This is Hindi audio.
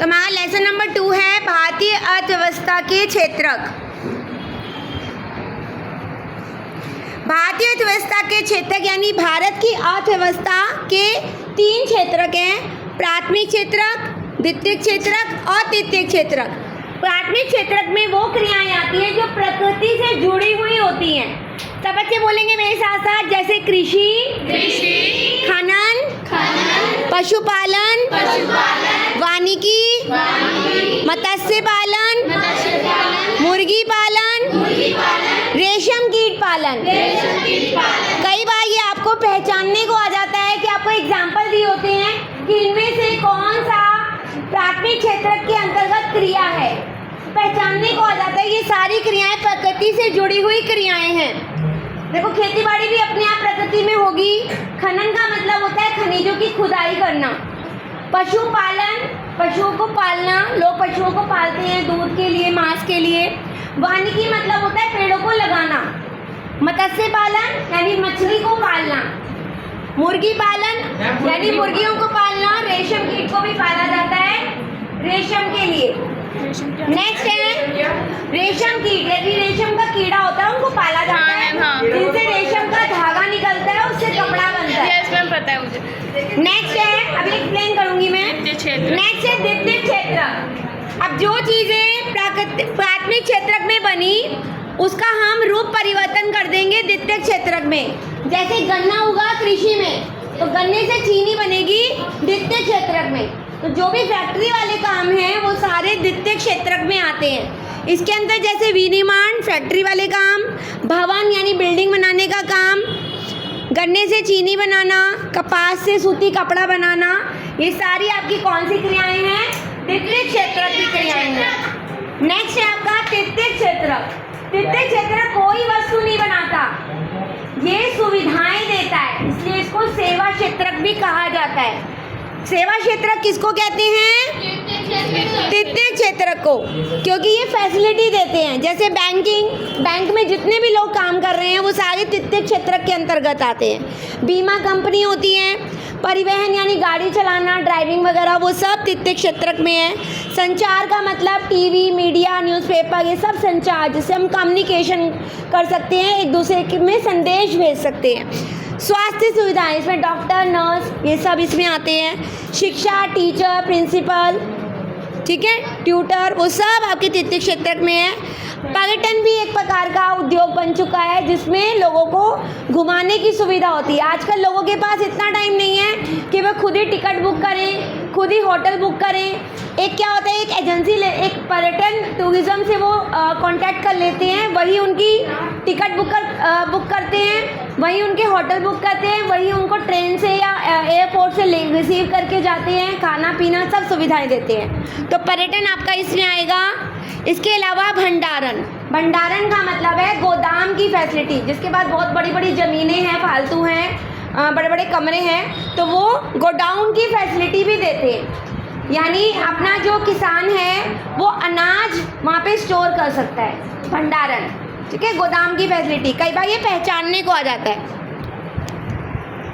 तो हमारा लेसन नंबर 2 है भारतीय अर्थव्यवस्था के क्षेत्रक। भारतीय अर्थव्यवस्था के क्षेत्रक यानी भारत की अर्थव्यवस्था के 3 क्षेत्रक हैं, प्राथमिक क्षेत्रक, द्वितीयक क्षेत्रक और तृतीयक क्षेत्रक। प्राथमिक क्षेत्रक में वो क्रियाएं आती हैं जो प्रकृति से जुड़ी हुई होती हैं। सब बच्चे बोलेंगे मेरे साथ साथ, जैसे कृषि, खनन, पशुपालन, वानिकी, मत्स्य पालन, मुर्गी पालन, रेशम कीट पालन। कई बार ये आपको पहचानने को आ जाता है कि आपको एग्जाम्पल दिए होते हैं कि इनमें से कौन सा प्राथमिक क्षेत्रक के अंतर्गत क्रिया है। पहचानने को आ जाता है ये सारी क्रियाएं प्रकृति से जुड़ी हुई क्रियाएं हैं। देखो खेतीबाड़ी भी अपने आप प्रकृति में होगी। खनन का मतलब होता है खनिजों की खुदाई करना। पशुपालन, पशुओं को पालना, लोग पशुओं को पालते हैं दूध के लिए, मांस के लिए। वानिकी मतलब होता है पेड़ों को लगाना। मत्स्य पालन यानी मछली को पालना। मुर्गी पालन यानी मुर्गियों को पालना। रेशम कीट को भी पाला जाता है रेशम के लिए। नेक्स्ट है रेशम कीट, यदि रेशम का कीड़ा होता है उनको पाला जाता है, जिनसे रेशम का धागा निकलता है, उससे कपड़ा बनता है। यस मैम, पता है मुझे। नेक्स्ट है, अभी एक्सप्लेन करूंगी मैं। नेक्स्ट है द्वितीयक क्षेत्रक। अब जो चीजें प्राथमिक क्षेत्रक में बनी उसका हम रूप परिवर्तन कर देंगे द्वितीयक क्षेत्रक में। जैसे गन्ना उगा कृषि में तो गन्ने से चीनी बनेगी द्वितीयक क्षेत्रक में। तो जो भी फैक्ट्री वाले काम हैं वो सारे द्वितीयक क्षेत्रक में आते हैं। इसके अंदर जैसे विनिर्माण, फैक्ट्री वाले काम, भवन यानी बिल्डिंग बनाने का काम, गन्ने से चीनी बनाना, कपास से सूती कपड़ा बनाना, ये सारी आपकी कौन सी क्रियाएं हैं? द्वितीयक क्षेत्रक की क्रियाएं हैं। नेक्स्ट है आपका तृतीयक क्षेत्रक। तृतीयक क्षेत्रक कोई वस्तु नहीं बनाता, ये सुविधाएं देता है, इसलिए इसको सेवा क्षेत्रक भी कहा जाता है। सेवा क्षेत्रक किसको कहते हैं? तृतीयक क्षेत्रक को, क्योंकि ये फैसिलिटी देते हैं। जैसे बैंक में जितने भी लोग काम कर रहे हैं वो सारे तृतीयक क्षेत्रक के अंतर्गत आते हैं। बीमा कंपनी होती है, परिवहन यानी गाड़ी चलाना, ड्राइविंग वगैरह, वो सब तृतीयक क्षेत्रक में है। संचार का मतलब टीवी, मीडिया, न्यूज़पेपर, ये सब संचार, जिससे हम कम्युनिकेशन कर सकते हैं, एक दूसरे में संदेश भेज सकते हैं। स्वास्थ्य सुविधाएं, इसमें डॉक्टर, नर्स, ये सब इसमें आते हैं। शिक्षा, टीचर, प्रिंसिपल, ठीक है, ट्यूटर, वो सब आपके तृतीयक क्षेत्रक में है। पर्यटन भी एक प्रकार का उद्योग बन चुका है जिसमें लोगों को घुमाने की सुविधा होती है। आजकल लोगों के पास इतना टाइम नहीं है कि वह खुद ही टिकट बुक करें, खुद ही होटल बुक करें। एक क्या होता है, एक एजेंसी एक पर्यटन टूरिज्म से वो कांटेक्ट कर लेते हैं, वही उनकी टिकट बुक करते हैं, वही उनके होटल बुक करते हैं, वही उनको ट्रेन से या एयरपोर्ट से रिसीव करके जाते हैं, खाना पीना सब सुविधाएं देते हैं। तो पर्यटन आपका इसमें आएगा। इसके अलावा भंडारण का मतलब है गोदाम की फैसिलिटी, जिसके बाद बहुत बड़ी बड़ी ज़मीनें हैं, फालतू हैं, बड़े बड़े कमरे हैं, तो वो गोडाउन की फैसिलिटी भी देते हैं। यानी अपना जो किसान है वो अनाज वहाँ पे स्टोर कर सकता है, भंडारण, ठीक है, गोदाम की फैसिलिटी। कई बार ये पहचानने को आ जाता है।